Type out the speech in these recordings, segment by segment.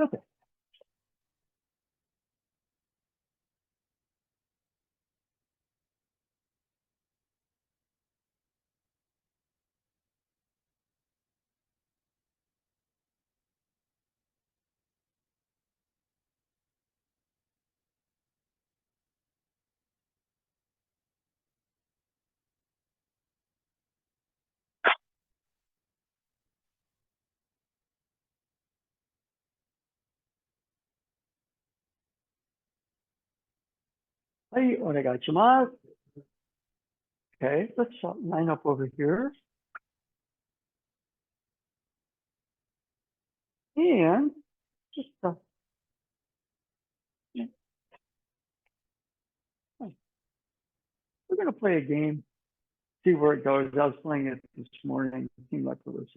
Okay. Hey, onegaishimasu. Okay, let's line up over here. And just we're going to play a game, see where it goes. I was playing it this morning. It seemed like it was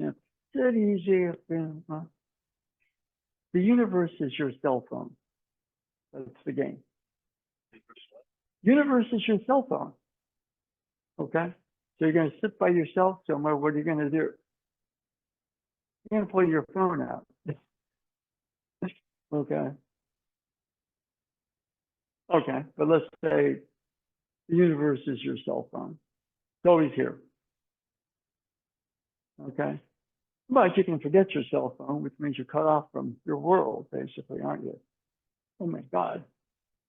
pretty easy. The universe is your cell phone. That's the game. Universe is your cell phone. Okay? So you're going to sit by yourself somewhere. What are you going to do? You're going to pull your phone out. Okay. Okay. But let's say the universe is your cell phone. It's always here. Okay? But you can forget your cell phone, which means you're cut off from your world, basically, aren't you? Oh my God.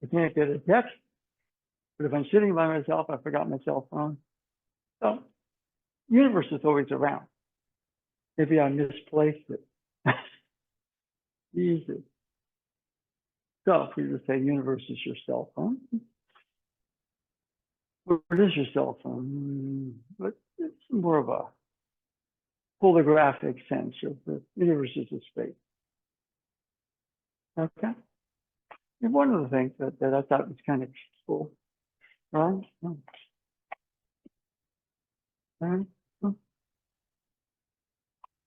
I can't get a text. But if I'm sitting by myself, I forgot my cell phone. So, universe is always around. Maybe I misplaced it. Easy. So if we just say universe is your cell phone, what is your cell phone? But it's more of a holographic sense of the universe is a space. Okay. And one of the things that I thought was kind of cool, right? Right?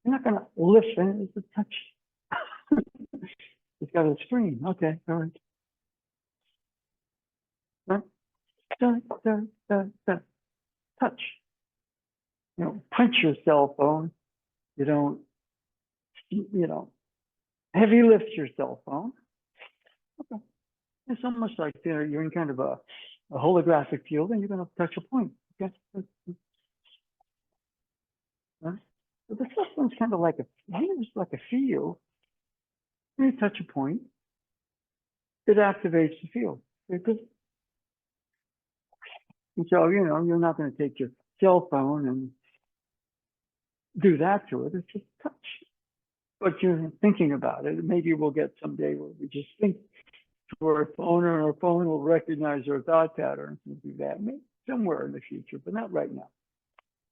You're not going to lift it, it's a touch. It's got a screen. Okay, all right. Right? Touch. You know, punch your cell phone. You don't, heavy lift your cell phone. Okay. It's almost like you're in kind of a holographic field and you're going to touch a point. Okay. Right? So the cell phone's kind of like a field. When you touch a point, it activates the field. Because, and so, you're not going to take your cell phone and do that to it. It's just touch. But you're thinking about it. Maybe we'll get someday where we just think to our phone, and our phone will recognize our thought patterns and do that. Maybe somewhere in the future, but not right now.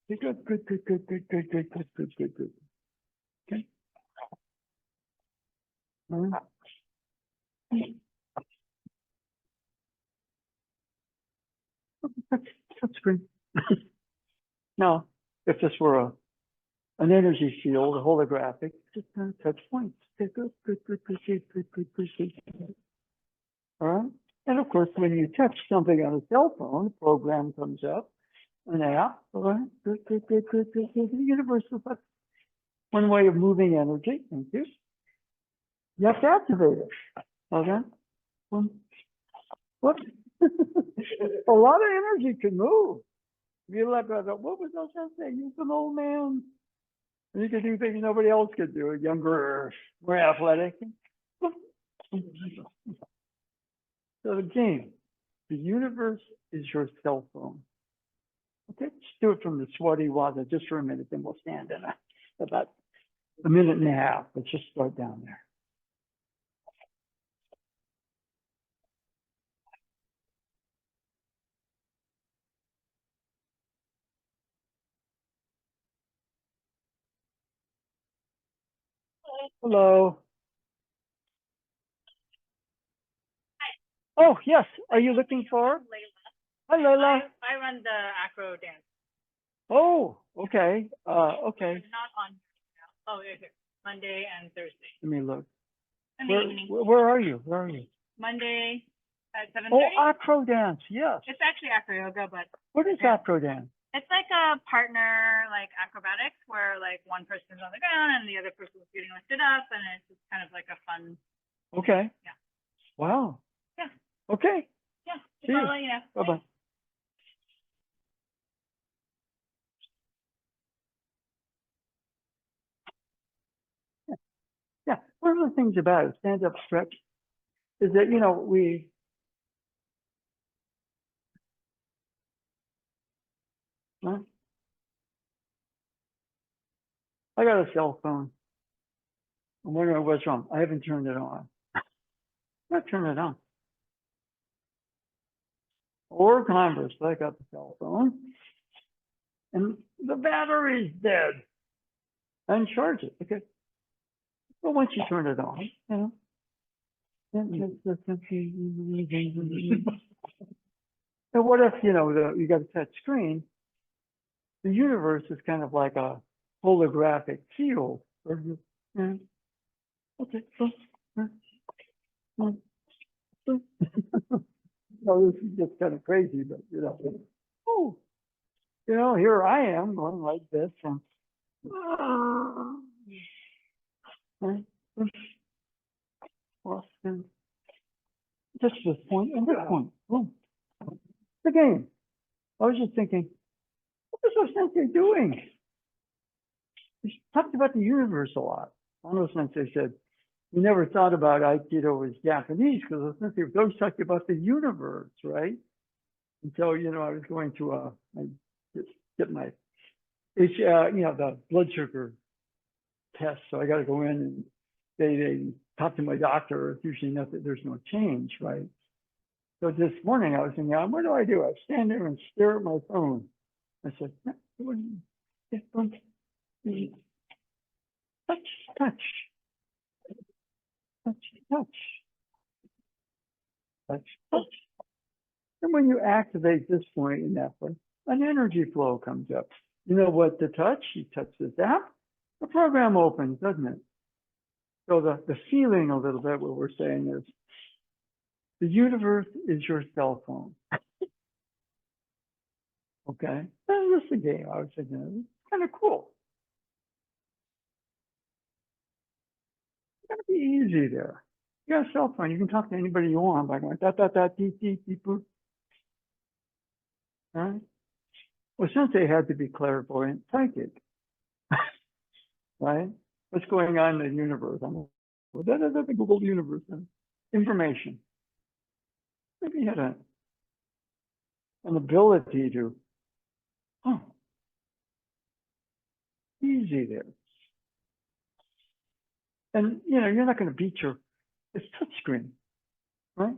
Good. Okay. All right. That's great. Now, if this were an energy field, a holographic, just touch points. Okay, good. All right. And of course, when you touch something on a cell phone, a program comes up, an app. All right. Good. The universe is like one way of moving energy. Thank you. You have to activate it. Okay. What? A lot of energy can move. You're like, what was I saying? You're an old man. And you can do things nobody else could do. Younger, more athletic. So the game, the universe is your cell phone. Okay, let's do it from the sweaty Wada just for a minute, then we'll stand in about a minute and a half. Let's just start down there. Hello. Oh, yes. Are you looking for? Hi, Layla. I run the acro dance. Oh, okay. Okay. It's not on now. Oh, here. Monday and Thursday. Let me look. In the evening. Where are you? Where are you? Monday at 7:30. Oh, acro dance. Yes. It's actually acro yoga, but What is acro dance? It's like a partner, like acrobatics, where like one person's on the ground and the other person's getting lifted up, and it's just kind of like a fun. Okay. Yeah. Wow. Yeah. Okay. Yeah. See Just you. wanna let you know. Bye-bye. Yeah. One of the things about it, stand-up stretch, is that, huh? I got a cell phone. I'm wondering what's wrong. I haven't turned it on. Not turn it on. Or Converse, I got the cell phone. And the battery's dead. Uncharge it. Okay. But once you turn it on, And what if, you got a touch screen? The universe is kind of like a holographic field. Yeah. Okay. No, this is just kind of crazy, but oh, here I am going like this and well, just this point and this point. Boom. The game. I was just thinking, what is those sensei doing? He talked about the universe a lot. Ono sensei said, we never thought about Aikido as Japanese because the sensei was always talking about the universe, right? And so, I was going to I get my the blood sugar test. So I got to go in and they talk to my doctor. It's usually nothing, there's no change, right? So this morning I was thinking, what do? I stand there and stare at my phone. I said, touch, touch, touch, touch, touch, touch. And when you activate this point and that point, an energy flow comes up. You know what to touch? You touch this app, the program opens, doesn't it? So the feeling a little bit, what we're saying is, the universe is your cell phone. Okay? That's just a game. I was thinking, it's kind of cool. It's going to be easy there. You got a cell phone, you can talk to anybody you want by going deep, deep, deep, boop. All right? Well, since they had to be clairvoyant psychic, right? What's going on in the universe? The Google universe, information. Maybe you had an ability to, easy there. And, you're not going to beat it's touchscreen, right?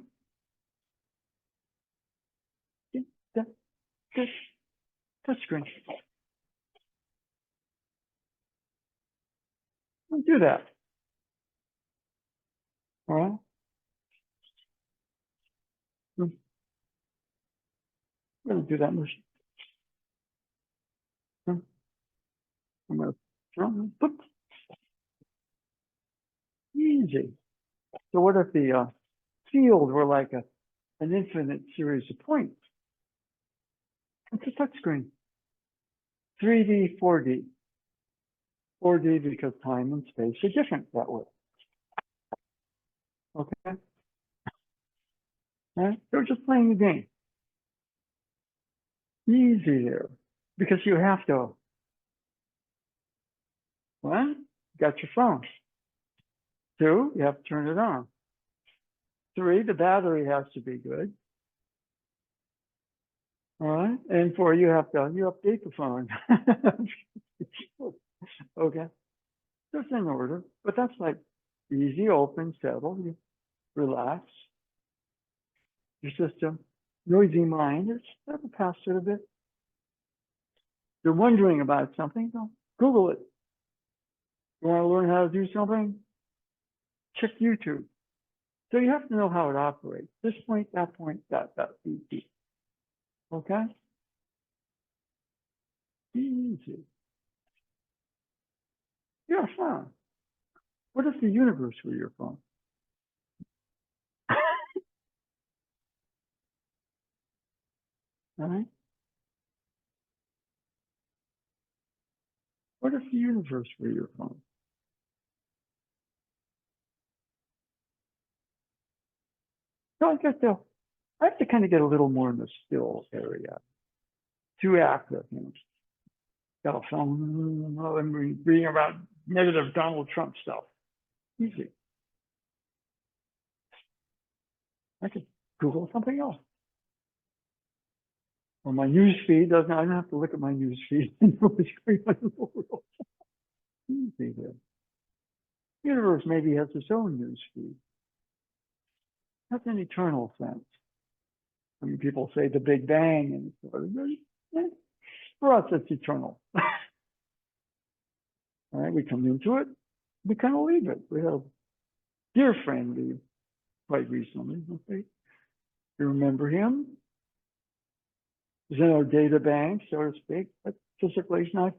Touchscreen. Don't do that. All right? I'm going to do that motion. I'm going to turn, boop. Easy. So what if the field were like an infinite series of points? It's a touchscreen. 3D, 4D. 4D because time and space are different that way. Okay? Right? They're just playing a game. Easy there. Because you have to. One, got your phone. Two, you have to turn it on. Three, the battery has to be good. All right. And four, you update the phone. Okay. That's in order. But that's like easy, open, settle, you relax. Your system, noisy mind, it's never past it a bit. You're wondering about something, Google it. You want to learn how to do something? Check YouTube. So you have to know how it operates. This point, that, easy. Okay? Easy. Yeah, fun. What if the universe were your phone? All right? What if the universe were your phone? So I guess I have to kind of get a little more in the still area. Too active, you know. Got a phone, I'm reading about negative Donald Trump stuff. Easy. I could Google something else. Or my news feed I don't have to look at my news feed and know what's going on in the world. Easy there. The universe maybe has its own news feed. That's an eternal sense. I mean, people say the Big Bang, and for us, it's eternal. All right, we come into it, we kind of leave it. We had a dear friend leave quite recently. Okay, you remember him? He's in our data bank, so to speak, but physically he's not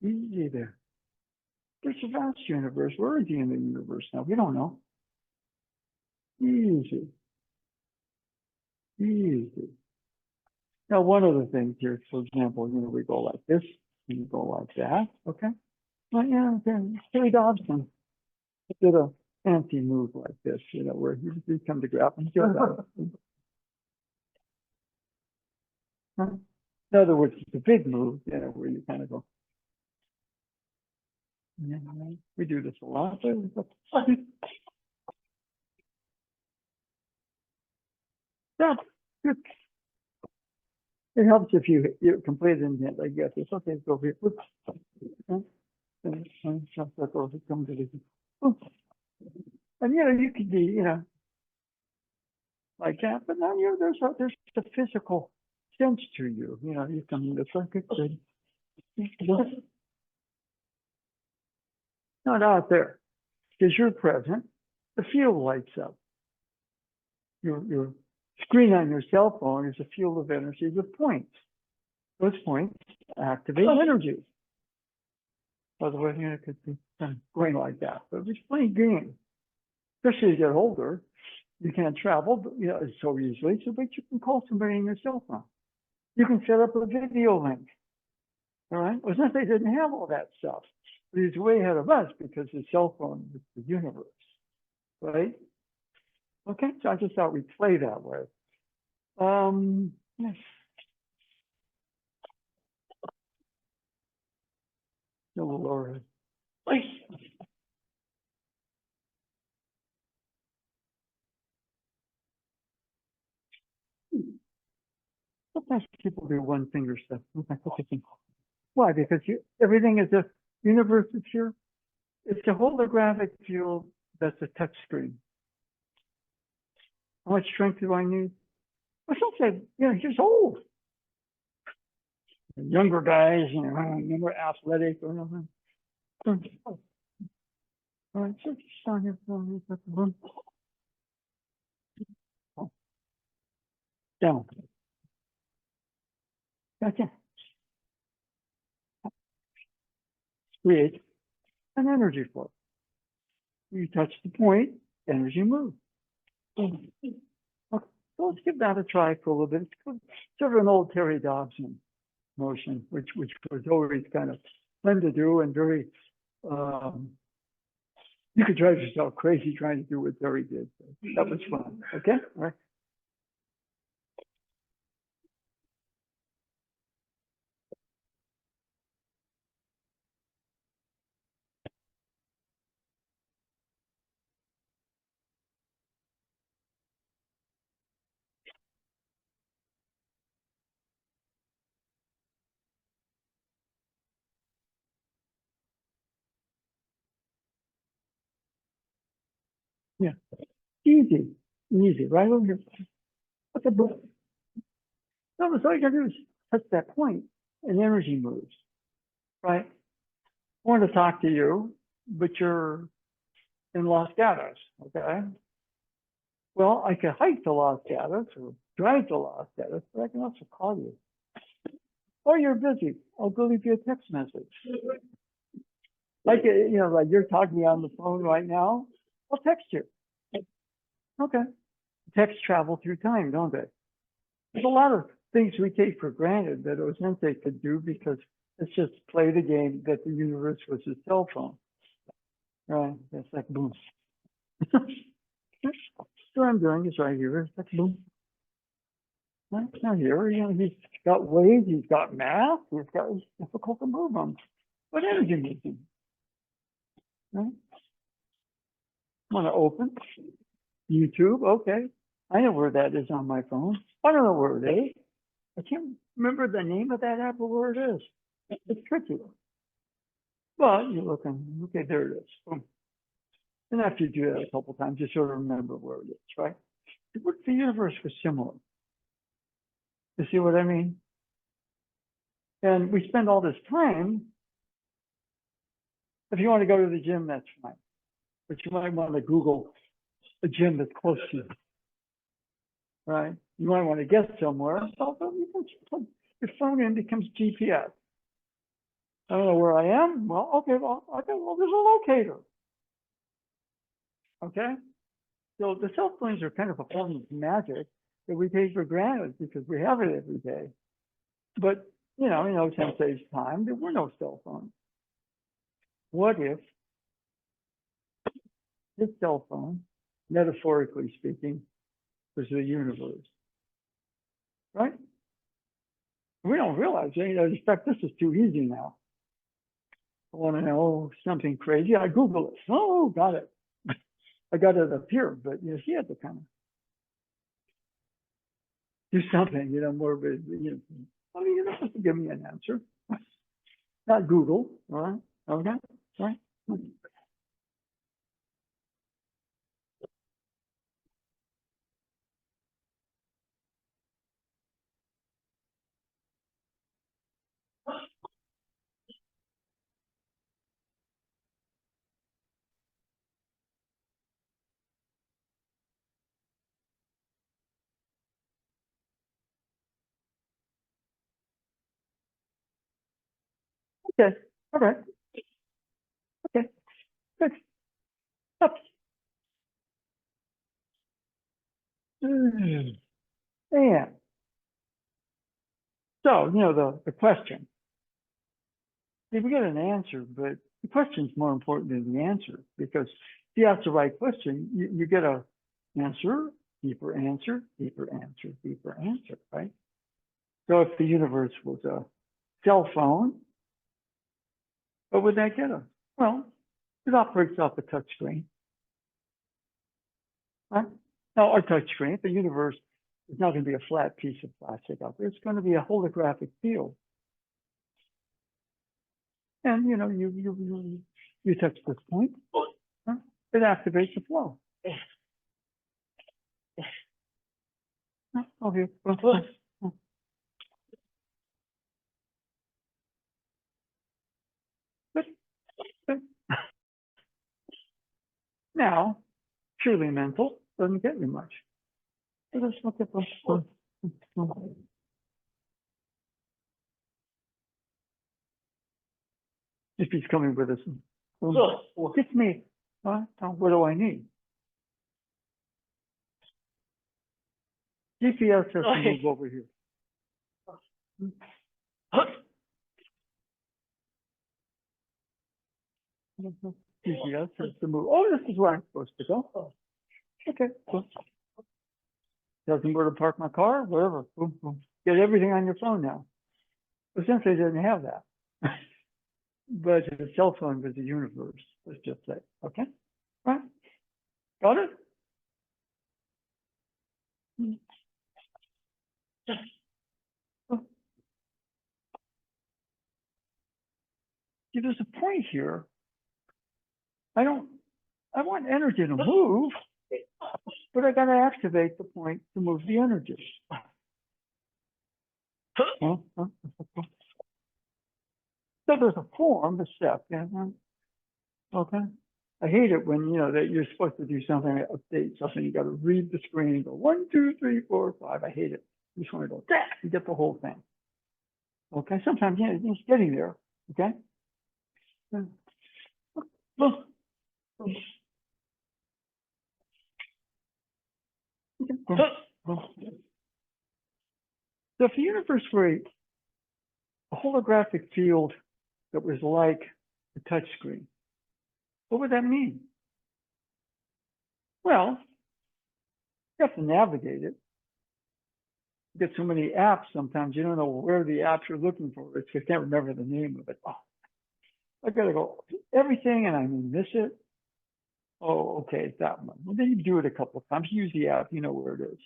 easy there. There's a vast universe. Where is he in the universe now? We don't know. Easy. Easy. Now, one of the things here, for example, you know, we go like this, and you go like that, okay? Well, yeah, Terry Dobson did a fancy move like this, you know, where he come to grab and go that. In other words, it's a big move, you know, where you kind of go. Yeah, we do this a lot. Yeah, good. It helps if you complete an intent like that. It's okay to go here. And you know, you could be, you know, like that, but now you know, there's a physical sense to you. You know, you can it's like it's not out there because you're present. The field lights up. Your screen on your cell phone is a field of energy with points. Those points activate energy. Otherwise, you know, it could be kind of going like that. But it's playing games. Especially as you get older, you can't travel, you know, so easily. So, but you can call somebody on your cell phone. You can set up a video link. All right. It was not they didn't have all that stuff, but he's way ahead of us because the cell phone is the universe, right? Okay. So I just thought we'd play that way. Yes. No, Laura. Sometimes people do one finger stuff. Why? Because everything is a universe is here. It's a holographic field that's a touch screen. How much strength do I need? Well, some say, you know, he's old. The younger guys, you know, more athletic or nothing. All right, so just down here. Down. Gotcha. Create an energy flow. You touch the point, energy moves. Okay, so let's give that a try for a little bit. It's sort of an old Terry Dobson motion, which was always kind of fun to do and very, you could drive yourself crazy trying to do what Terry did. So that was fun. Okay, all right. Yeah, easy, right over here. What's the book? No, so all you gotta do is touch that point and energy moves, right? I want to talk to you, but you're in Los Gatos, okay? Well, I could hike to Los Gatos or drive to Los Gatos, but I can also call you. Or you're busy, I'll go leave you a text message. Like, you know, like you're talking to me on the phone right now, I'll text you. Okay. Texts travel through time, don't they? There's a lot of things we take for granted that Osente could do because let's just play the game that the universe was a cell phone. Right? That's like boom. What I'm doing is right here. It's like boom. Right now here, he's got waves, he's got math, it's difficult to move them. What energy is he? Right? Want to open YouTube? Okay. I know where that is on my phone. I don't know where it is. I can't remember the name of that app or where it is. It's tricky. But you're looking, okay, there it is. Boom. And after you do that a couple times, you sort of remember where it is, right? The universe was similar. You see what I mean? And we spend all this time. If you want to go to the gym, that's fine. But you might want to Google a gym that's close to you, right? You might want to get somewhere. So you can put your phone in, becomes GPS. I don't know where I am. Well, okay, well, there's a locator. Okay? So the cell phones are kind of a form of magic that we take for granted because we have it every day. But, time saves time. There were no cell phones. What if this cell phone, metaphorically speaking, was the universe? Right? We don't realize it. In fact, this is too easy now. I want to know something crazy. I Google it. Oh, got it. I got it up here, but she had to kind of do something, more. You don't have to give me an answer. Not Google, all right? Okay, all right. Okay, all right. Okay, good. Up. And so, the question. See, we get an answer, but the question's more important than the answer because if you ask the right question, you get a answer, deeper answer, deeper answer, deeper answer, right? So if the universe was a cell phone, what would that get us? Well, it operates off a touch screen. Right? Now, our touch screen, the universe is not going to be a flat piece of plastic out there. It's going to be a holographic field. And, you touch this point, it activates the flow. Okay. Now, purely mental doesn't get you much. Let's look at the. If he's coming with us, it's me. What do I need? GPS has to move over here. GPS has to move. Oh, this is where I'm supposed to go. Okay, cool. Tells me where to park my car, whatever. Boom, boom. Get everything on your phone now. But since they didn't have that, but the cell phone was the universe, let's just say. Okay, right? Got it? See, there's a point here. I want energy to move, but I got to activate the point to move the energy. So there's a form, a step. Okay. I hate it when that you're supposed to do something, update something. You got to read the screen and go 1, 2, 3, 4, 5. I hate it. You just want to go and get the whole thing. Okay. Sometimes it's getting there. Okay. So if the universe were a holographic field that was like a touch screen. What would that mean? Well, you have to navigate it. You get so many apps sometimes you don't know where the apps you're looking for. It's, you can't remember the name of it. Oh, I gotta go everything and I miss it. Oh, okay, it's that one. Well, then you do it a couple of times. Use the app, you know where it is.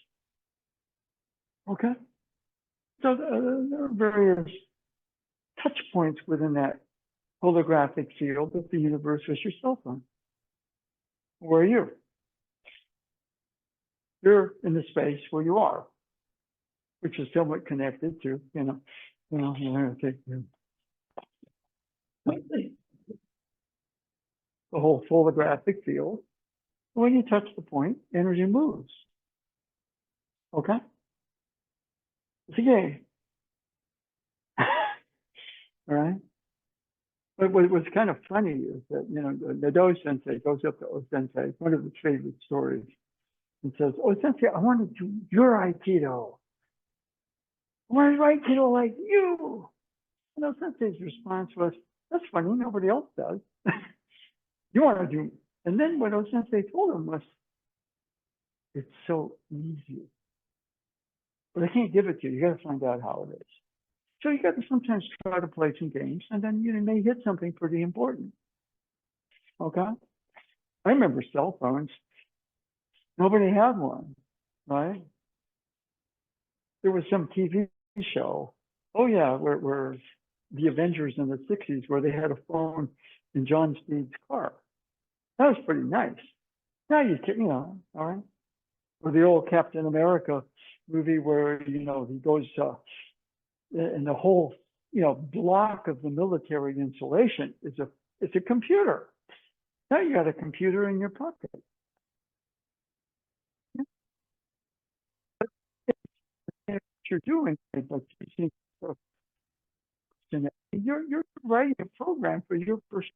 Okay. So there are various touch points within that holographic field of the universe with your cell phone. Where are you? You're in the space where you are, which is somewhat connected to, you're going to take the whole holographic field. When you touch the point, energy moves. Okay? It's a game. All right? But what's kind of funny is that, the Do Sensei goes up to O Sensei, one of his favorite stories, and says, "Oh, Sensei, I want to do your Aikido. I want to do Aikido like you." And O Sensei's response was, "That's funny, nobody else does." You want to do, and then what O Sensei told him was, "It's so easy. But I can't give it to you. You got to find out how it is." So you got to sometimes try to play some games, and then you may hit something pretty important. Okay? I remember cell phones. Nobody had one, right? There was some TV show. Oh yeah, where the Avengers in the '60s, where they had a phone in John Speed's car. That was pretty nice. Now all right. Or the old Captain America movie where he goes and the whole block of the military insulation is a computer. Now you got a computer in your pocket. What you're doing is like you're writing a program for your person,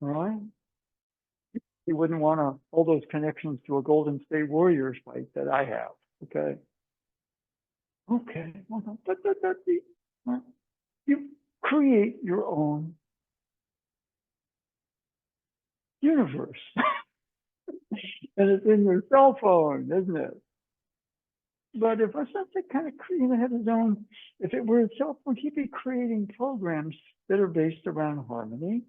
all right? You wouldn't want all those connections to a Golden State Warriors fight that I have. Okay. Okay. You create your own universe. And it's in your cell phone, isn't it? But if a subject kind of had his own, if it were a cell phone, he'd be creating programs that are based around harmony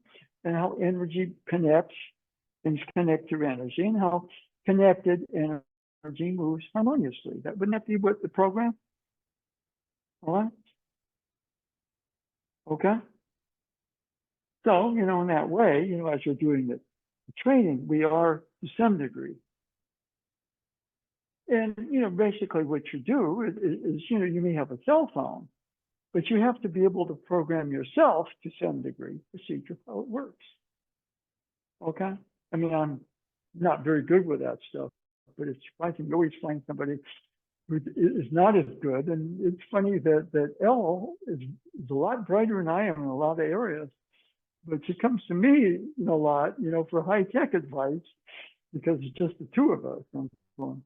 and how energy connects, things connect to energy, and how connected energy moves harmoniously. Wouldn't that be what the program? All right. Okay. So, in that way, as you're doing the training, we are to some degree. And, basically what you do is, you may have a cell phone, but you have to be able to program yourself to some degree, procedure, how it works. Okay? I mean, I'm not very good with that stuff, but it's I can always find somebody who is not as good. And it's funny that Elle is a lot brighter than I am in a lot of areas, but she comes to me a lot, for high-tech advice, because it's just the two of us. And so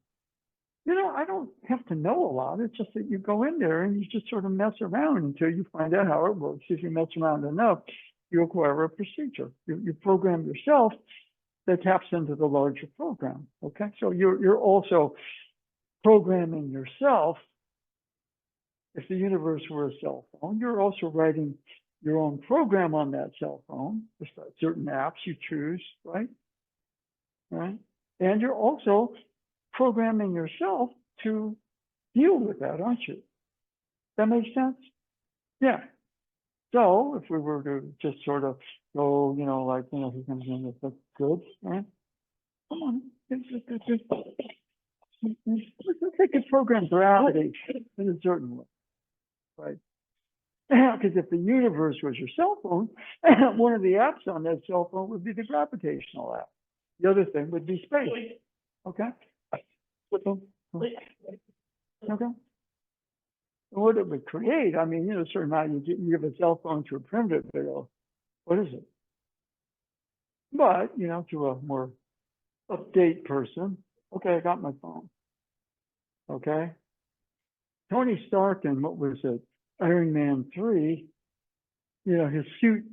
I don't have to know a lot. It's just that you go in there and you just sort of mess around until you find out how it works. If you mess around enough, you acquire a procedure. You program yourself that taps into the larger program. Okay, so you're also programming yourself. If the universe were a cell phone, you're also writing your own program on that cell phone. Just certain apps you choose, right? Right, and you're also programming yourself to deal with that, aren't you? That makes sense? Yeah. So if we were to just sort of go, he comes in with the goods, right? Come on. Let's take a program gravity in a certain way, right? Because if the universe was your cell phone, one of the apps on that cell phone would be the gravitational app. The other thing would be space. Okay? Okay. What it would create, I mean, certain amount you give a cell phone to a primitive, they go, what is it? But, to a more update person, okay, I got my phone. Okay. Tony Stark in, what was it, Iron Man 3, his suit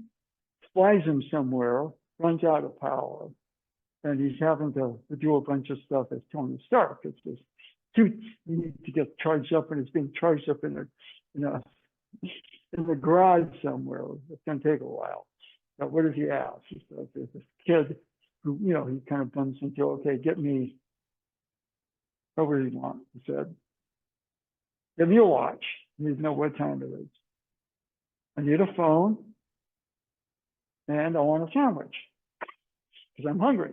flies him somewhere, runs out of power, and he's having to do a bunch of stuff as Tony Stark. It's his suit needs to get charged up, and it's being charged up in the garage somewhere. It's going to take a while. Now, what does he ask? He says, there's this kid who, he kind of bumps into, okay, get me, whatever you want, he said. Give me a watch. You need to know what time it is. I need a phone, and I want a sandwich, because I'm hungry.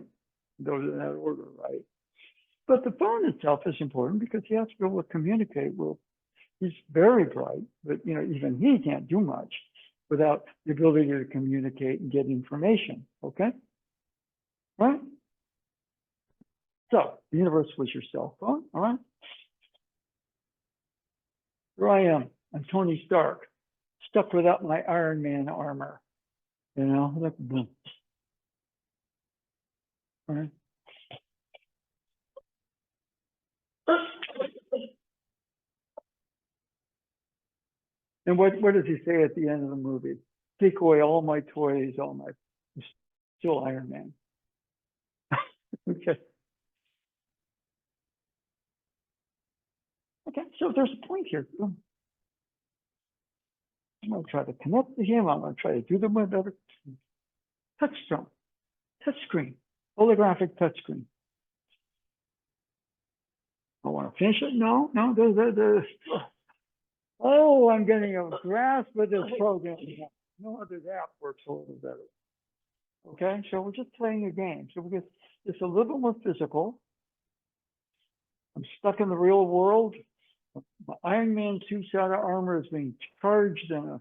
Those in that order, right? But the phone itself is important because he has to be able to communicate. Well, he's very bright, but even he can't do much without the ability to communicate and get information. Okay, right? So the universe was your cell phone. All right. Here I am. I'm Tony Stark, stuck without my Iron Man armor. Like boom. All right. And what does he say at the end of the movie? Take away all my toys, still Iron Man. Okay. Okay, so there's a point here. I'm going to try to connect to him. I'm going to try to do them with other touch screen, holographic touch screen. I want to finish it. No. Oh, I'm getting a grasp of this program. No other app works a little better. Okay, so we're just playing a game. So we get it's a little bit more physical. I'm stuck in the real world. My Iron Man suit out of armor is being charged in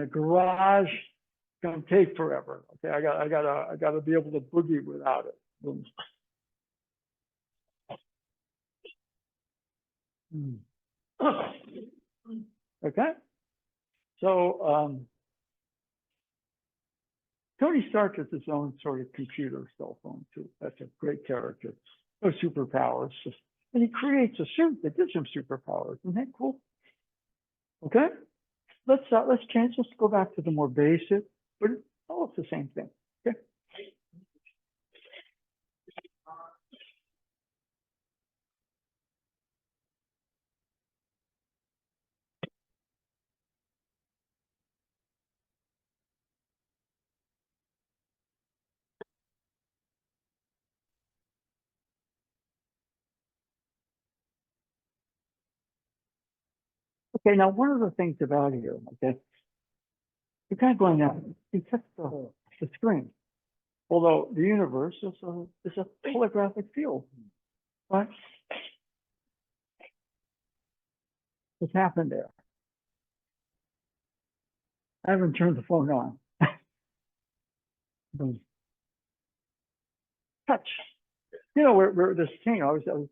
a garage. It's gonna take forever. Okay, I gotta be able to boogie without it. Boom. Okay, so Tony Stark has his own sort of computer cell phone too. That's a great character. No superpowers, and he creates a suit that gives him superpowers. Isn't that cool? Okay, let's change. Let's go back to the more basic, but it's all the same thing. Okay. Okay. Now, one of the things about here, okay, you're kind of going out. You touch the screen, although the universe is a holographic field, right? What's happened there? I haven't turned the phone on. Touch. We're this thing. I was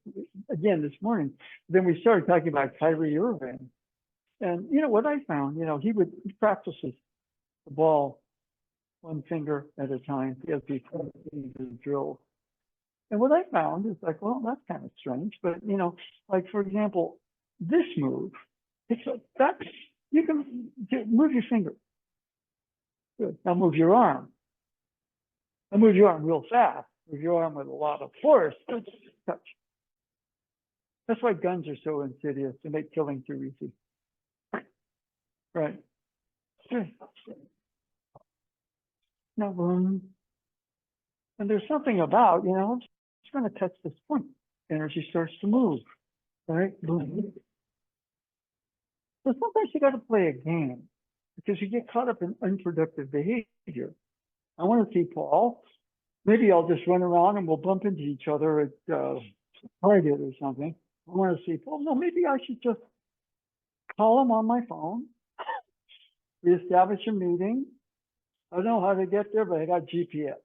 again this morning. Then we started talking about Kyrie Irving, and what I found. He practices the ball one finger at a time. He has these drills. And what I found is like, well, that's kind of strange. But like for example, this move, that you can move your finger. Good. Now move your arm. Now move your arm real fast. Move your arm with a lot of force. Touch. That's why guns are so insidious to make killing too easy. Right. Good. Now boom. And there's something about, I'm just going to touch this point. Energy starts to move. Right? Boom. So sometimes you got to play a game because you get caught up in unproductive behavior. I want to see Paul. Maybe I'll just run around and we'll bump into each other at Target or something. I want to see Paul. No, maybe I should just call him on my phone. We establish a meeting. I don't know how to get there, but I got GPS.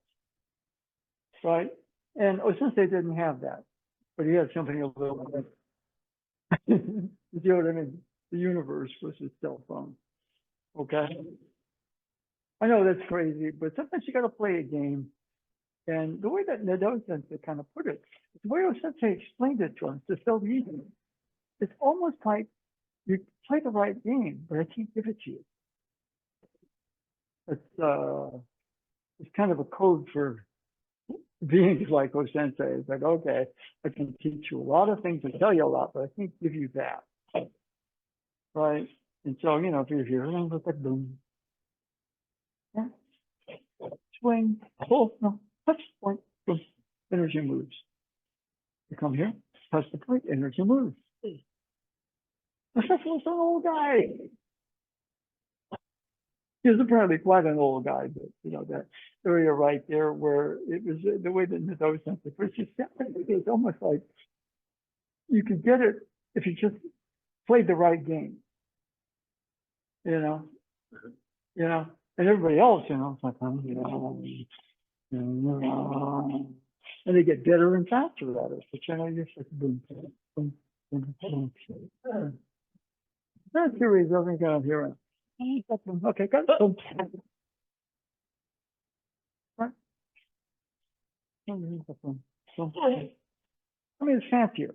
Right? And since they didn't have that, but he had something a little bit. You see what I mean? The universe was his cell phone. Okay. I know that's crazy, but sometimes you got to play a game. And the way that Nadeau Sensei kind of put it, the way Sensei explained it to us, it's so easy. It's almost like you play the right game, but I can't give it to you. It's kind of a code for being like Sensei. It's like, okay, I can teach you a lot of things and tell you a lot, but I can't give you that. Right? And so, you know, if you're here, and it's like boom. Yeah. Swing, pull, no, touch point, boom, energy moves. You come here, touch the point, energy moves. Except for an old guy. He was apparently quite an old guy, but you know, that area right there where it was the way that those sense the first it's almost like you could get it if you just played the right game. You know, and everybody else, you know, it's like, and they get better and faster at it. But you know, you're just boom, boom, boom, boom. That series doesn't get here. Okay, got it. Right. I mean, it's fancier.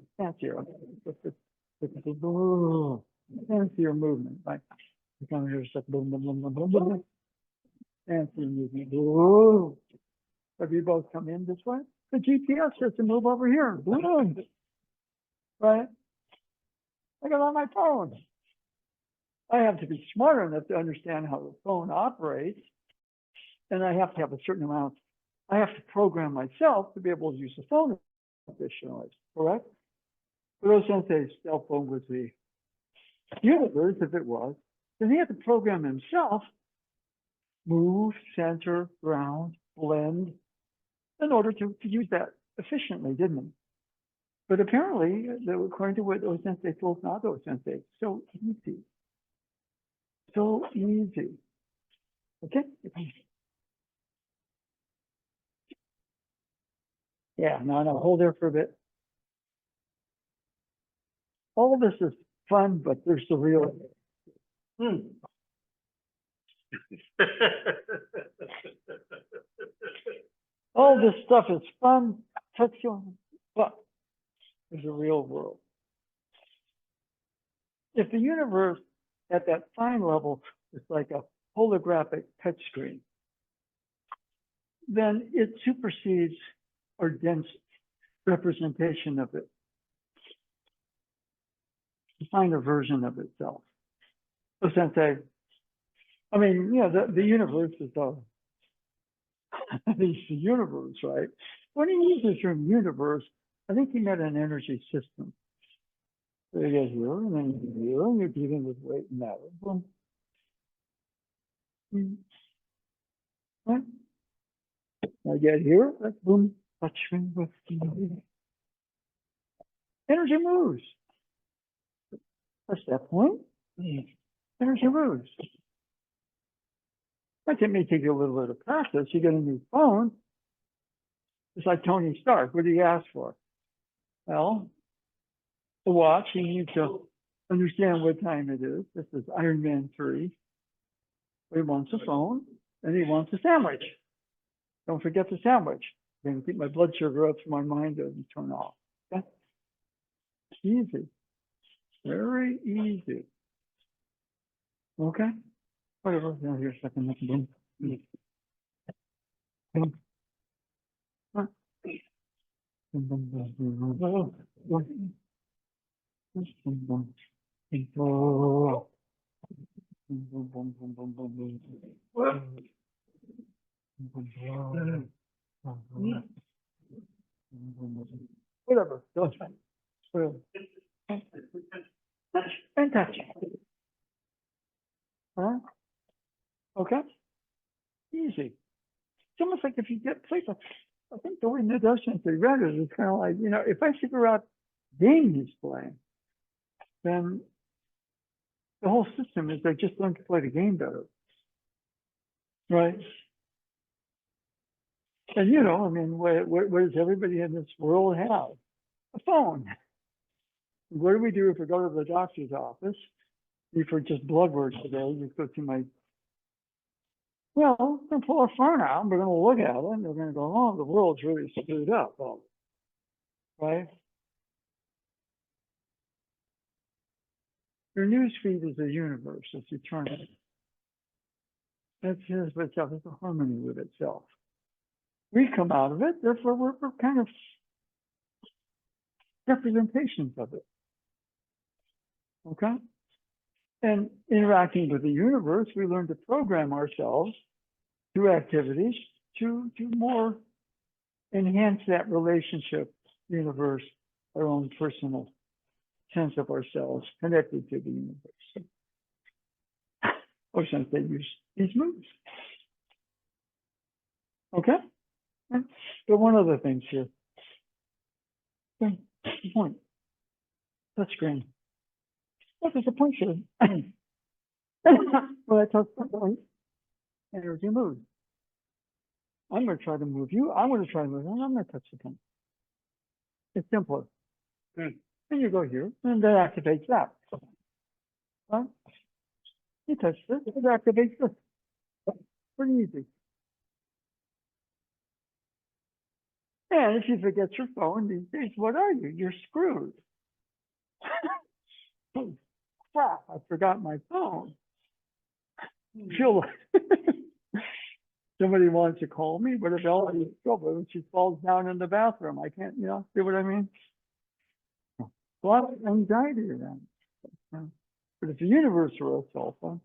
Fancier movement, right? You come here, it's like boom, boom, boom, boom, boom, boom. Fancier movement. Whoa. If you both come in this way, the GPS says to move over here. Boom. Right? I got it on my phone. I have to be smart enough to understand how the phone operates. And I have to have a certain amount. I have to program myself to be able to use the phone efficiently, correct? For those Sensei's cell phone was the universe, if it was, then he had to program himself, move, center, ground, blend, in order to use that efficiently, didn't he? But apparently, according to what Sensei told Nago Sensei, so easy. So easy. Okay? Yeah, no, hold there for a bit. All of this is fun, but there's the real. All this stuff is fun, touching, but there's a real world. If the universe at that fine level is like a holographic touch screen, then it supersedes our dense representation of it, the finer version of itself. So Sensei, I mean, yeah, the universe is it's the universe, right? When he uses the term universe, I think he meant an energy system. So you get here, and then here, and you're dealing with weight and matter. Boom. Right? I get here, like boom, touch me with energy moves. That's that point. Energy moves. It may take you a little bit of practice. You get a new phone. It's like Tony Stark. What do you ask for? Well, the watch. You need to understand what time it is. This is Iron Man 3. He wants a phone, and he wants a sandwich. Don't forget the sandwich. I'm going to keep my blood sugar up so my mind doesn't turn off. Okay? Easy. Very easy. Okay? Whatever. Now here's a second. Boom. Boom. Huh. Boom, boom, boom, boom, boom. Oh, boom. Boom, boom, boom. Oh. Boom, boom, boom, boom, boom, boom, boom. Boom, boom, boom. Whatever. Whatever. Touch and touch. Huh? Okay? Easy. It's almost like if you get place, I think the way Nadoshans they read it is kind of like, you know, if I figure out game he's playing, then the whole system is they just learn to play the game better. Right? And you know, I mean, what does everybody in this world have? A phone. What do we do if we go to the doctor's office? If we're just blood work today, you go to my, well, we're going to pull our phone out and we're going to look at it and we're going to go, oh, the world's really screwed up. Well, right? Your news feed is a universe. It's eternal. It's with itself. It's a harmony with itself. We come out of it, therefore we're kind of representations of it. Okay? And interacting with the universe, we learn to program ourselves through activities to more enhance that relationship, universe, our own personal sense of ourselves connected to the universe. Or since they use these moves. Okay? But one other thing here. Okay, point. Touch screen. What is the point here? Well, I touch the point. Energy moves. I'm going to try to move you. I'm going to try to move you. I'm going to touch the point. It's simpler. And you go here, and that activates that. Right? You touch this, it activates this. Pretty easy. And if you forget your phone these days, what are you? You're screwed. Oh, crap, I forgot my phone. Feel like somebody wants to call me, but if Ellie when she falls down in the bathroom, I can't, see what I mean? A lot of anxiety around. But if the universe were a cell phone,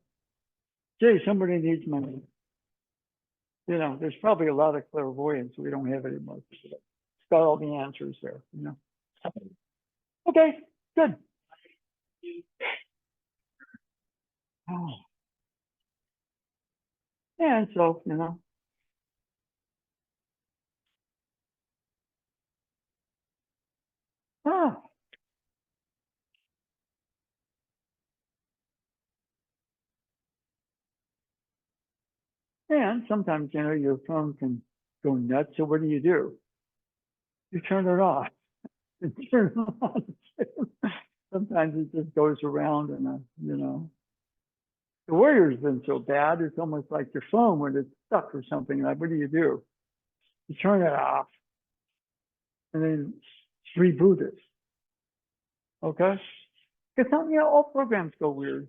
gee, somebody needs money. There's probably a lot of clairvoyance we don't have anymore. It's got all the answers there, Okay, good. Oh. And so, ah. And sometimes, your phone can go nuts. So what do? You turn it off. You turn it on. Sometimes it just goes around and, the Warrior's been so bad, it's almost like your phone when it's stuck or something. Like, what do? You turn it off and then reboot it. Okay? Because all programs go weird.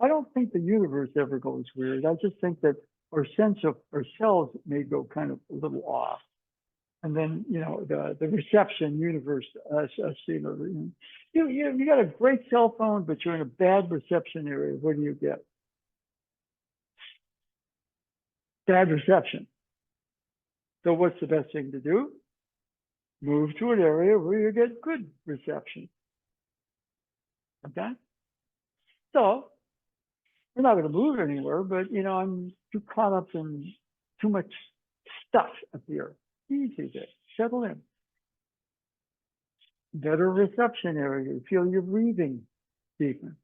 I don't think the universe ever goes weird. I just think that our sense of ourselves may go kind of a little off. And then, the reception universe, you got a great cell phone, but you're in a bad reception area. What do you get? Bad reception. So what's the best thing to do? Move to an area where you get good reception. Okay? So we're not going to move anywhere, but I'm too caught up in too much stuff up here. Easy to settle in. Better reception area. You feel your breathing deepen.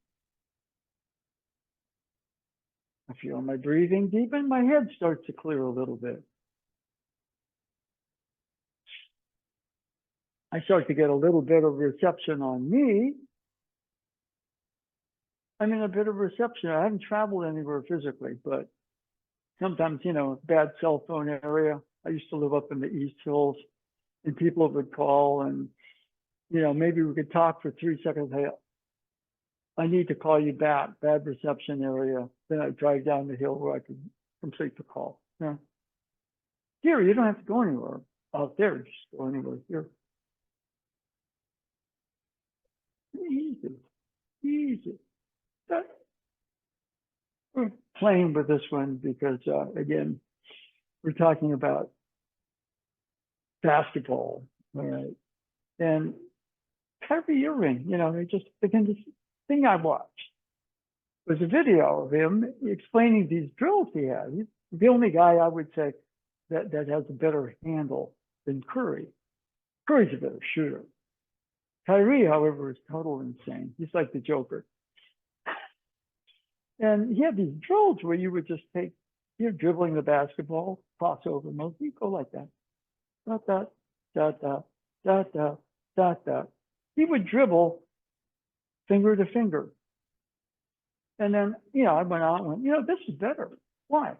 I feel my breathing deepen. My head starts to clear a little bit. I start to get a little bit of reception on me. I mean, a bit of reception. I haven't traveled anywhere physically, but sometimes, bad cell phone area. I used to live up in the East Hills, and people would call and, maybe we could talk for 3 seconds. Hey, I need to call you back. Bad reception area. Then I drive down the hill where I could complete the call. Yeah. Here, you don't have to go anywhere out there. Just go anywhere here. Easy. We're playing with this one because, again, we're talking about basketball, all right? And Kyrie Irving, just begin this thing I watched was a video of him explaining these drills he had. He's the only guy I would say that has a better handle than Curry. Curry's a better shooter. Kyrie, however, is total insane. He's like the Joker. And he had these drills where you would just take, dribbling the basketball, crossover move, you go like that. Dot, dot, dot, dot, dot, dot, dot, dot. He would dribble finger to finger. And then, I went out and went, this is better. Why?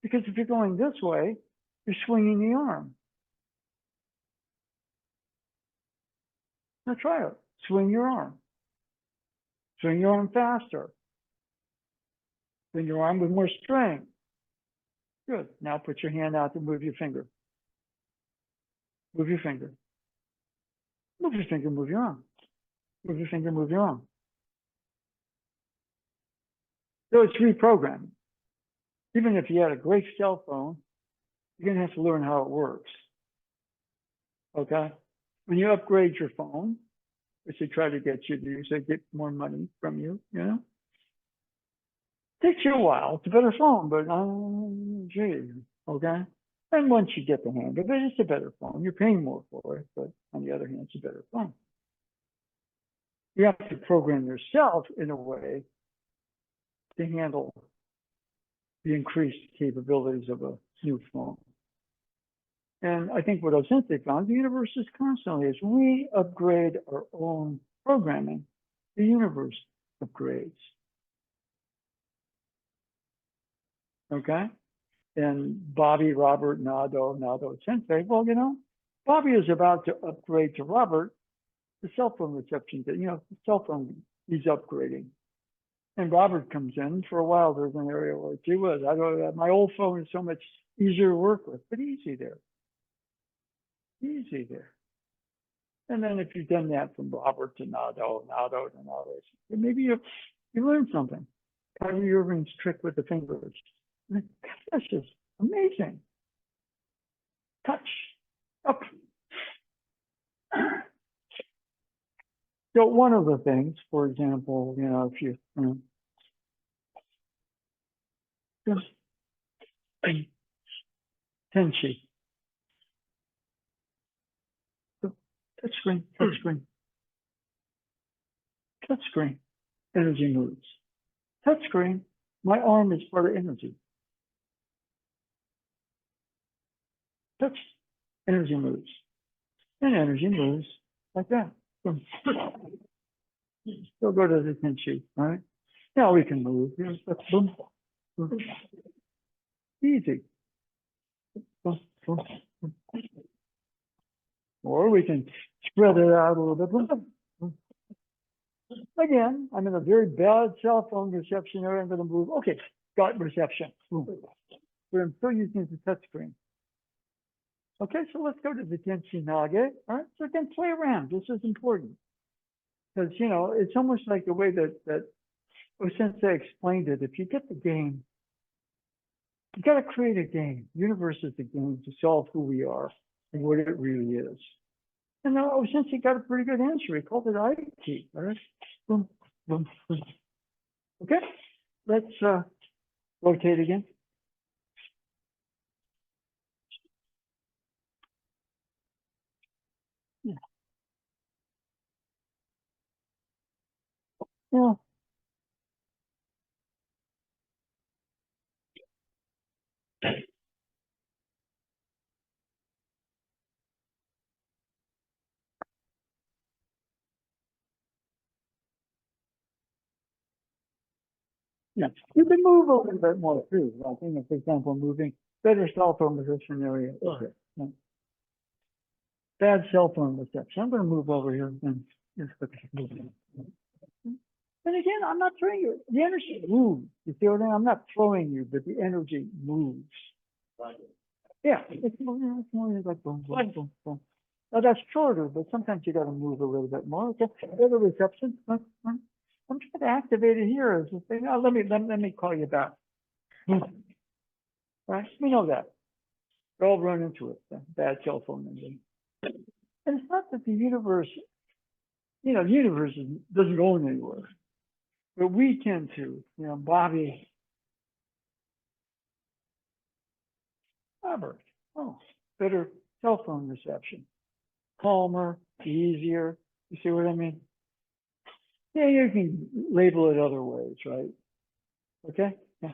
Because if you're going this way, you're swinging the arm. Now try it. Swing your arm. Swing your arm faster. Swing your arm with more strength. Good. Now put your hand out to move your finger. Move your finger. Move your finger, move your arm. Move your finger, move your arm. So it's reprogramming. Even if you had a great cell phone, you're going to have to learn how it works. Okay? When you upgrade your phone, which they try to get you to do, so they get more money from you, you know? Takes you a while. It's a better phone, but gee, okay? And once you get the hang of it, it's a better phone. You're paying more for it, but on the other hand, it's a better phone. You have to program yourself in a way to handle the increased capabilities of a new phone. And I think what I've since found, the universe is constantly, as we upgrade our own programming, the universe upgrades. Okay? And Bobby, Robert, Nado, Sensei, well, you know, Bobby is about to upgrade to Robert the cell phone reception, you know, the cell phone he's upgrading. And Robert comes in. For a while, there's an area where, gee whiz, I don't, my old phone is so much easier to work with, but easy there. Easy there. And then if you've done that from Robert to Nado to Nado, maybe you learned something. Kyrie Irving's trick with the fingers. That's just amazing. Touch. Up. So one of the things, for example, you know, if you just Tenchi. Touch screen, energy moves. Touch screen, my arm is part of energy. Touch, energy moves. And energy moves like that. So go to the Tenchi, all right? Now we can move. Here's the boom, boom. Easy. Boom, boom, boom. Or we can spread it out a little bit. Again, I'm in a very bad cell phone reception area. I'm going to move. Okay, got reception. But I'm still using the touch screen. Okay, so let's go to the Tenchi Nage. All right, so again, play around. This is important. Because, you know, it's almost like the way that Sensei explained it. If you get the game, you got to create a game. Universe is a game to solve who we are and what it really is. And now Sensei got a pretty good answer. He called it IT. All right. Boom, boom, boom. Okay. Let's rotate again. Yeah. Yeah. Yeah. You can move a little bit more too. I think, for example, moving better cell phone reception area. Okay. Yeah. Bad cell phone reception. I'm going to move over here and just look at moving. And again, I'm not throwing you. The energy moves. You see what I mean? I'm not throwing you, but the energy moves. Right. Yeah, it's more like boom, boom, boom, boom. Now that's shorter, but sometimes you got to move a little bit more. Okay, better reception. I'm trying to activate it here. Oh, let me call you back. Right? We know that. We all run into it. Bad cell phone ending. And it's not that the universe, you know, the universe doesn't go anywhere. But we tend to, you know, Bobby, Robert, oh, better cell phone reception. Calmer, easier. You see what I mean? Yeah, you can label it other ways, right? Okay? Yeah.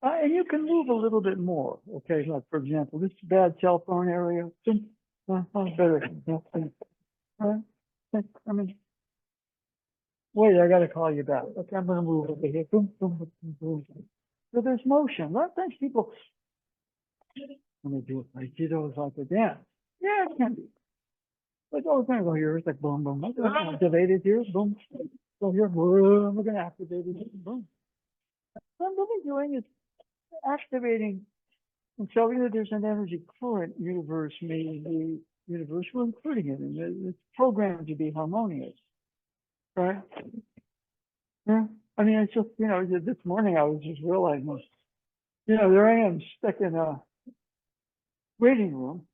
And you can move a little bit more. Okay, like for example, this bad cell phone area. Better. I mean, wait, I got to call you back. Okay, I'm going to move over here. Boom, boom, boom, boom. So there's motion. A lot of times people, let me do it like those like a dance. Yeah, it can be. Like, oh, it's gonna go here. It's like boom, boom. I'm gonna activate it here. Boom. Go here. Boom. We're gonna activate it. Here, boom. What I'm really doing is activating. And so either there's an energy current universe, maybe the universe, we're including it, and it's programmed to be harmonious, right? Yeah. I mean, it's just, this morning I was just realizing, there I am stuck in a waiting room.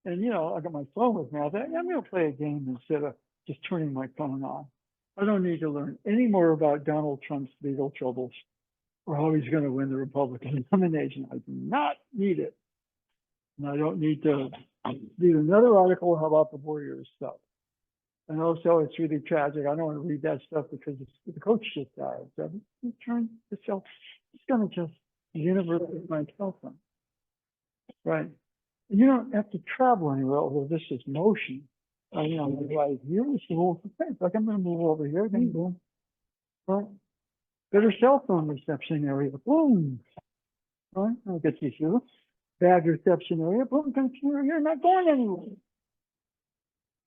And, I got my phone with me. I thought, I'm going to play a game instead of just turning my phone on. I don't need to learn any more about Donald Trump's legal troubles or how he's going to win the Republican nomination. I do not need it. And I don't need to read another article about the Warriors stuff. And also, it's really tragic. I don't want to read that stuff because the coach just died. So I'm trying to self. It's going to just the universe with my cell phone, right? And you don't have to travel anywhere. Although this is motion. Like here is the whole thing. Like I'm going to move over here. Then boom, right? Better cell phone reception area. Boom, right? I'll get you here. Bad reception area. Boom, computer. You're not going anywhere.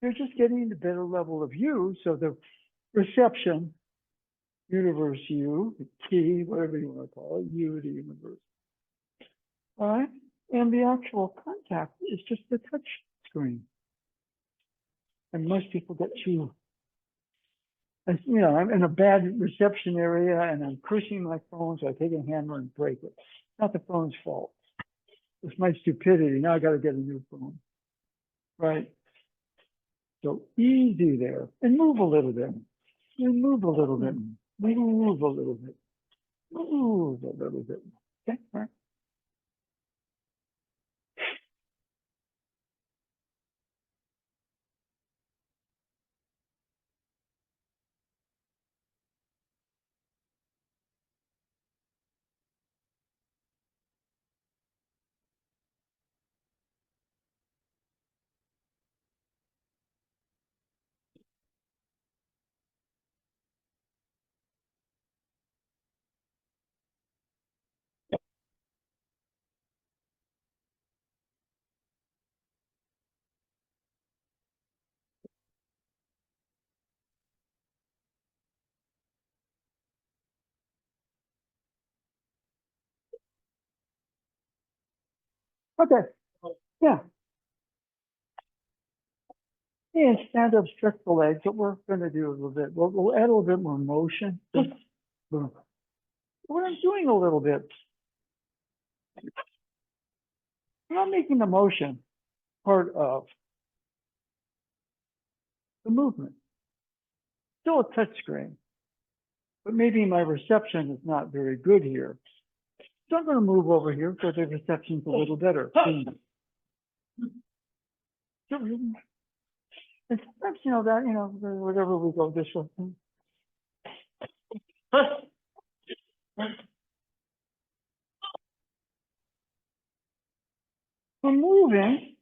You're just getting the better level of you. So the reception, universe you, the key, whatever you want to call it, you, the universe. All right. And the actual contact is just the touch screen. And most people get too, I'm in a bad reception area and I'm cursing my phone, so I take a hammer and break it. It's not the phone's fault. It's my stupidity. Now I got to get a new phone. Right. So easy there, and move a little bit, and move a little bit, move a little bit, move a little bit. Okay, all right. Okay, yeah. Yeah, stand up, stretch the legs. What we're going to do a little bit. We'll add a little bit more motion. What I'm doing a little bit. I'm not making the motion part of the movement. Still a touch screen, but maybe my reception is not very good here. So I'm going to move over here because the reception's a little better. And sometimes, whatever we go this way. We're moving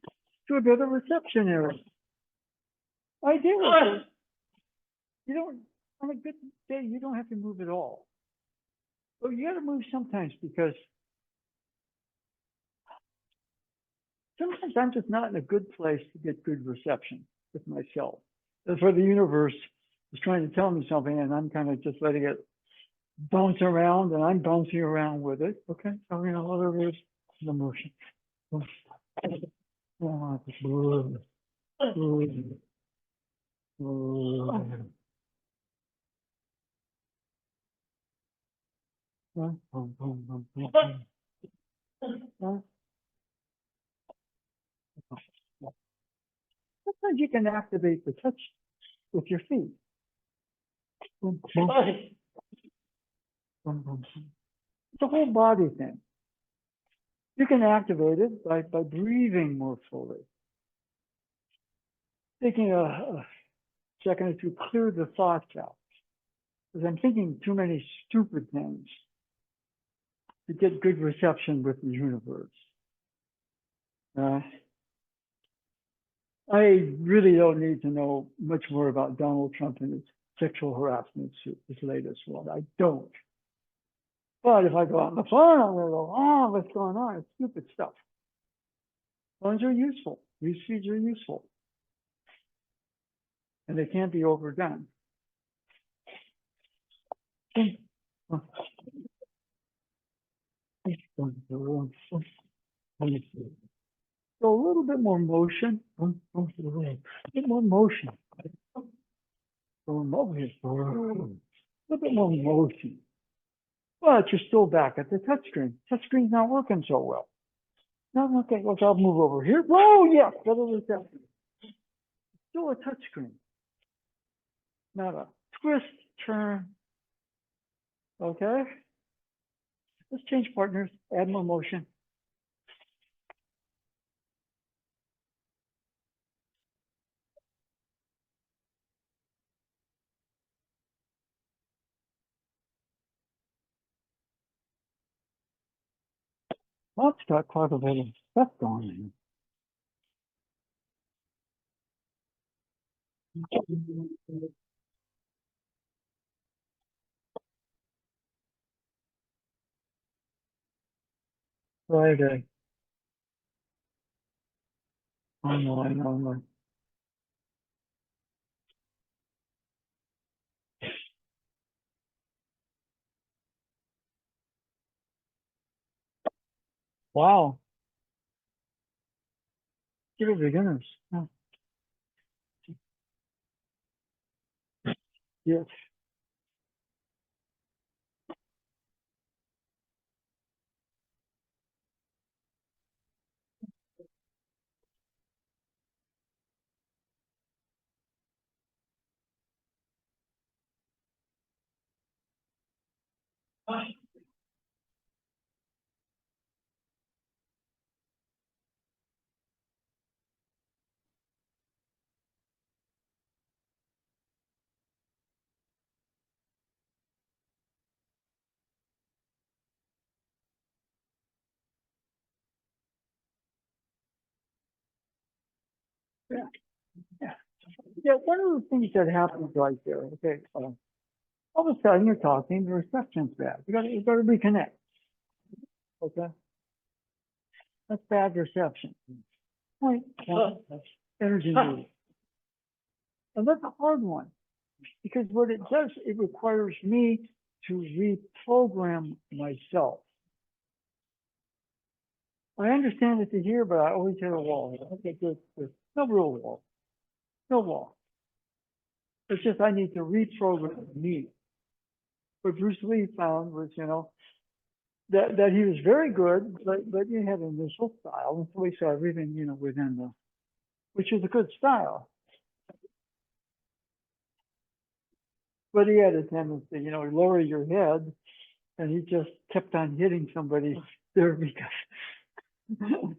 to a better reception area. Ideally, on a good day, you don't have to move at all. But you got to move sometimes because sometimes I'm just not in a good place to get good reception with myself. That's where the universe is trying to tell me something, and I'm kind of just letting it bounce around, and I'm bouncing around with it. Okay, so whatever it is, the motion. Sometimes you can activate the touch with your feet. It's a whole body thing. You can activate it by breathing more fully. Taking a second to clear the thoughts out. Because I'm thinking too many stupid things to get good reception with the universe. I really don't need to know much more about Donald Trump and his sexual harassment suit, his latest one. I don't. But if I go on the phone, I'm going to go, oh, what's going on? It's stupid stuff. Phones are useful. News feeds are useful. and they can't be overdone. So a little bit more motion, a bit more motion. A little bit more motion. But you're still back at the touchscreen. Touchscreen's not working so well. No, okay, well, I'll move over here. Whoa, yes, still a touchscreen. Not a twist, turn. Okay. Let's change partners, add more motion. Let's got quite a bit of stuff going on. Friday. I know. Wow. You're beginners. Huh. Yes. Yeah. Yeah. Yeah. One of the things that happens right there, okay, all of a sudden you're talking, the reception's bad. You gotta reconnect. Okay. That's bad reception. Point. Energy move. And that's a hard one. Because what it does, it requires me to reprogram myself. I understand it to here, but I always hit a wall. Okay, there's no real wall. No wall. It's just I need to reprogram me. What Bruce Lee found was, that he was very good, but he had an initial style, and so he saw everything, within which is a good style. But he had a tendency, lower your head, and he just kept on hitting somebody there because, and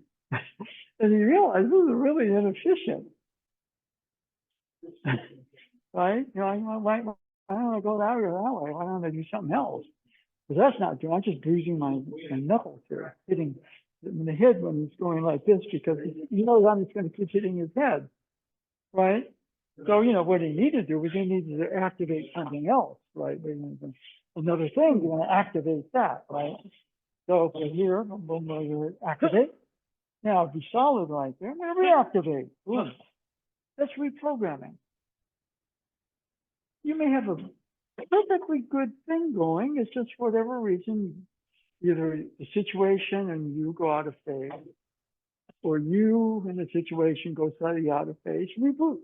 he realized this is really inefficient. Right? Why don't I go that way? Why don't I do something else? Because that's not true. I'm just bruising my knuckles here, hitting the head when he's going like this because he knows I'm just going to keep hitting his head. Right? So, what he needed to do was he needed to activate something else, right? Another thing, you want to activate that, right? So for here, boom, activate. Now, if you solid right there, I'm going to reactivate. Boom. That's reprogramming. You may have a perfectly good thing going. It's just for whatever reason, either the situation and you go out of phase, or you in the situation go slightly out of phase, reboot.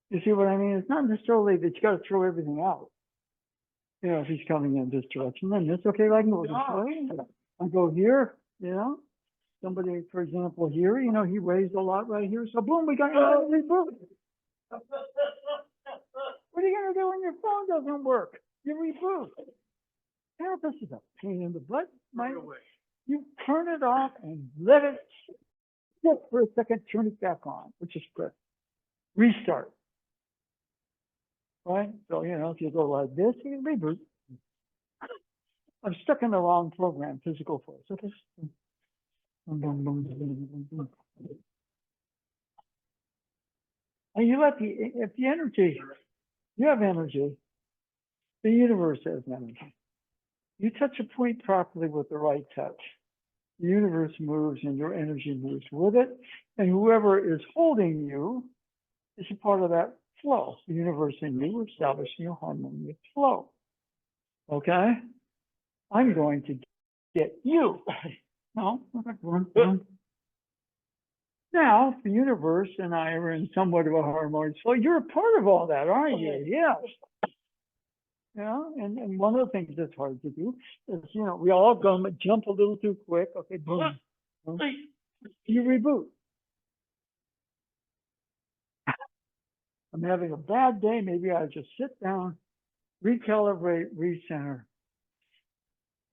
You see what I mean? It's not necessarily that you got to throw everything out. If he's coming in this direction, then it's okay. I can go this way. I go here, somebody, for example, here, he weighs a lot right here. So boom, we got to reboot. What are you going to do when your phone doesn't work? You reboot. Yeah, this is a pain in the butt. You turn it off and let it sit for a second, turn it back on, which is good. Restart. Right? So, if you go like this, you can reboot. I'm stuck in the wrong program, physical force. Okay. And you let if the energy, you have energy, the universe has energy. You touch a point properly with the right touch. The universe moves and your energy moves with it. And whoever is holding you is a part of that flow. The universe and you are establishing a harmonious flow. Okay? I'm going to get you. No? Now, the universe and I are in somewhat of a harmonious flow. You're a part of all that, aren't you? Yeah. Yeah, and one of the things that's hard to do is, we all go jump a little too quick. Okay, boom. Boom. You reboot. I'm having a bad day. Maybe I just sit down, recalibrate, recenter,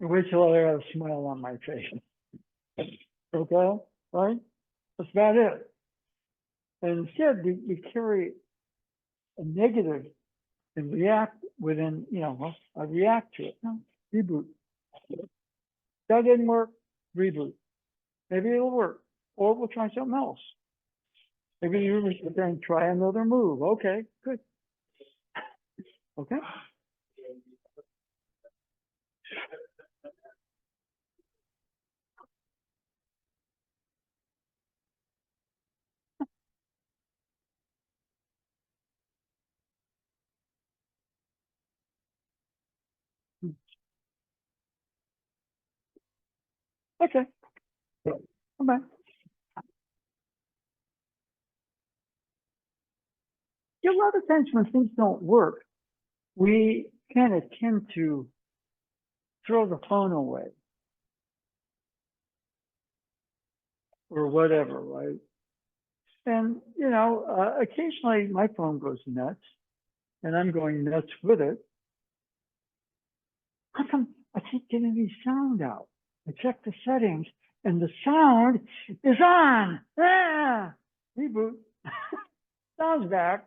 and wait till I have a smile on my face. Okay, right? That's about it. And instead, we carry a negative and react within, I react to it. No, reboot. That didn't work, reboot. Maybe it'll work, or we'll try something else. Maybe the universe will then try another move. Okay, good. Okay. Okay. Come back. A lot of times when things don't work, we kind of tend to throw the phone away or whatever, right? And, occasionally my phone goes nuts and I'm going nuts with it. How come I keep getting any sound out? I check the settings and the sound is on. Ah, reboot. Sound's back.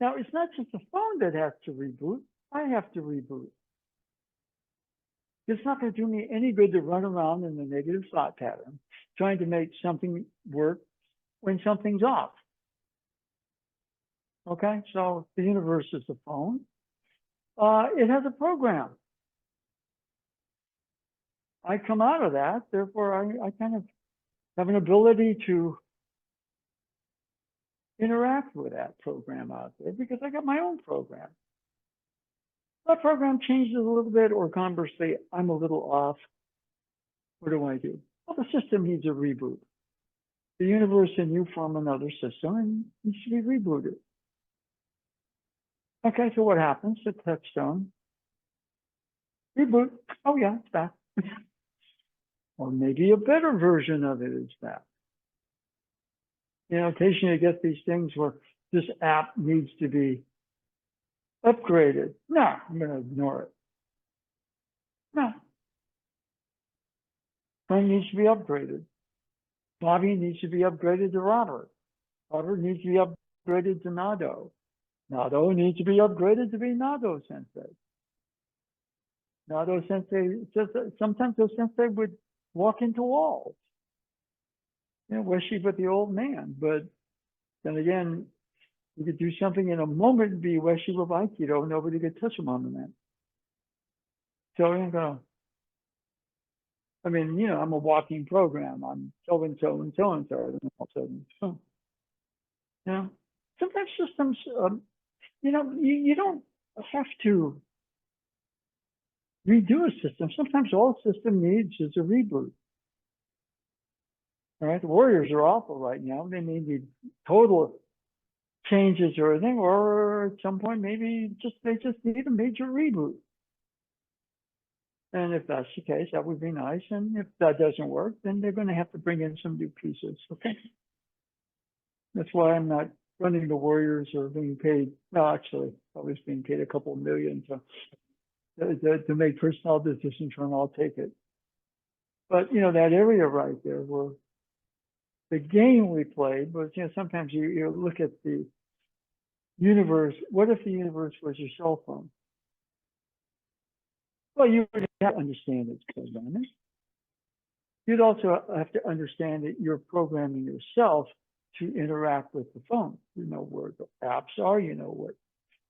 Now, it's not just the phone that has to reboot. I have to reboot. It's not going to do me any good to run around in the negative thought pattern, trying to make something work when something's off. Okay, so the universe is the phone. It has a program. I come out of that, therefore I kind of have an ability to interact with that program out there because I got my own program. That program changes a little bit, or conversely, I'm a little off. What do I do? Well, the system needs a reboot. The universe and you form another system and needs to be rebooted. Okay, so what happens? The touchstone. Reboot. Oh yeah, it's back. Or maybe a better version of it is back. Occasionally you get these things where this app needs to be upgraded. No, I'm going to ignore it. No. Phone needs to be upgraded. Bobby needs to be upgraded to Robert. Robert needs to be upgraded to Nado. Nado needs to be upgraded to be Nado Sensei. Nado Sensei, sometimes those Sensei would walk into walls. Wishy with the old man. But then again, you could do something in a moment and be wishy with Aikido, nobody could touch him on the man. So I'm a walking program. I'm so and so and so and so. Sometimes systems, you don't have to redo a system. Sometimes all a system needs is a reboot. All right, the Warriors are awful right now. They may need total changes or anything, or at some point maybe they just need a major reboot. And if that's the case, that would be nice. And if that doesn't work, then they're going to have to bring in some new pieces. Okay. That's why I'm not running the Warriors or being paid. No, actually, I was being paid a couple of million to make personnel decisions, and I'll take it. But that area right there where the game we played was, sometimes you look at the universe. What if the universe was your cell phone? Well, you would have to understand its programming. You'd also have to understand that you're programming yourself to interact with the phone. You know where the apps are, you know what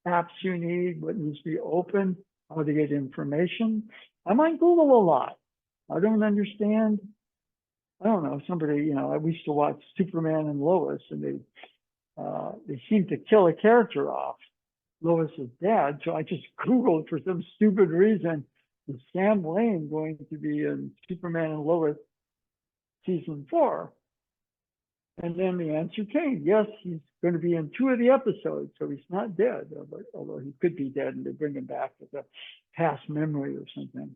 apps you need, what needs to be open, how to get information. I'm on Google a lot. I don't understand I don't know, somebody, I used to watch Superman and Lois, and they seemed to kill a character off, Lois's dad. So I just Googled for some stupid reason, is Sam Lane going to be in Superman and Lois season 4? And then the answer came, yes, he's going to be in 2 of the episodes, so he's not dead, although he could be dead and they bring him back with a past memory or something.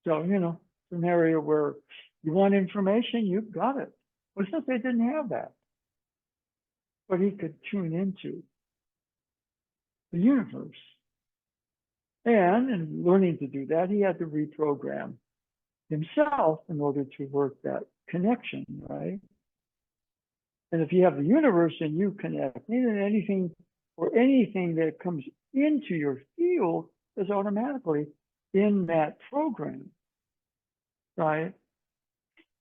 So, it's an area where you want information, you've got it. Well, since they didn't have that, but he could tune into the universe. And in learning to do that, he had to reprogram himself in order to work that connection, right? And if you have the universe and you connect, then anything that comes into your field is automatically in that program, right?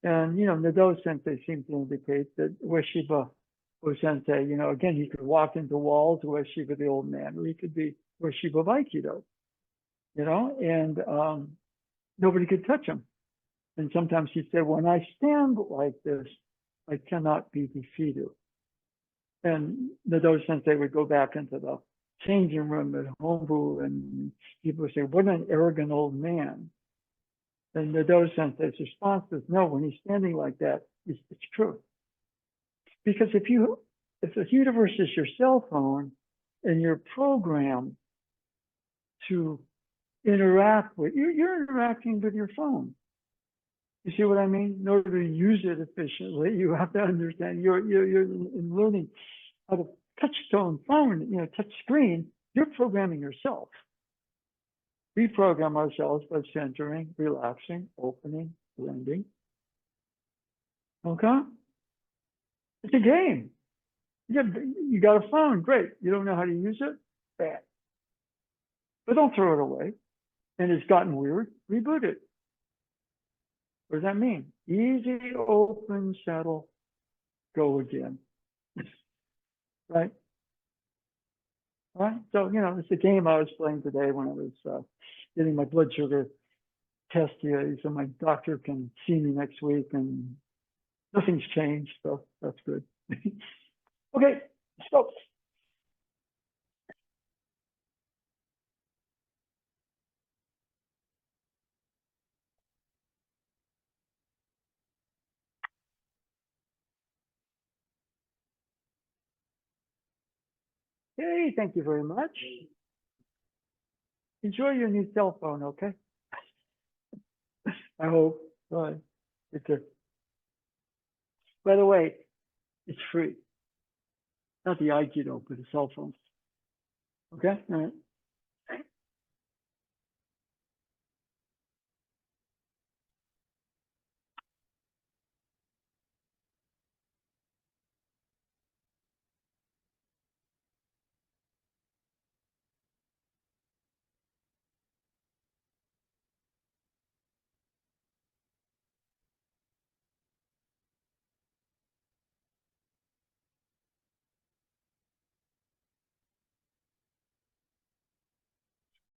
And, Nadeau Sensei seems to indicate that Ueshiba Sensei, again, he could walk into walls, Ueshiba the old man, or he could be Ueshiba Aikido, and nobody could touch him. And sometimes he said, when I stand like this, I cannot be defeated. And Nadeau Sensei would go back into the changing room at Hombu, and people would say, what an arrogant old man. And Nadeau Sensei's response is, no, when he's standing like that, it's true. Because if the universe is your cell phone and you're programmed to interact with, you're interacting with your phone. You see what I mean? In order to use it efficiently, you have to understand you're in learning how to touch tone phone, touch screen, you're programming yourself. We program ourselves by centering, relaxing, opening, blending. Okay? It's a game. You got a phone, great. You don't know how to use it? Bad. But don't throw it away. And it's gotten weird, reboot it. What does that mean? Easy, open, settle, go again. Right? Right? So, it's a game I was playing today when I was getting my blood sugar test here. So my doctor can see me next week and nothing's changed. So that's good. Okay, so. Hey, thank you very much. Enjoy your new cell phone, okay? I hope. Bye. By the way, it's free. Not the Aikido, but the cell phone. Okay? All right.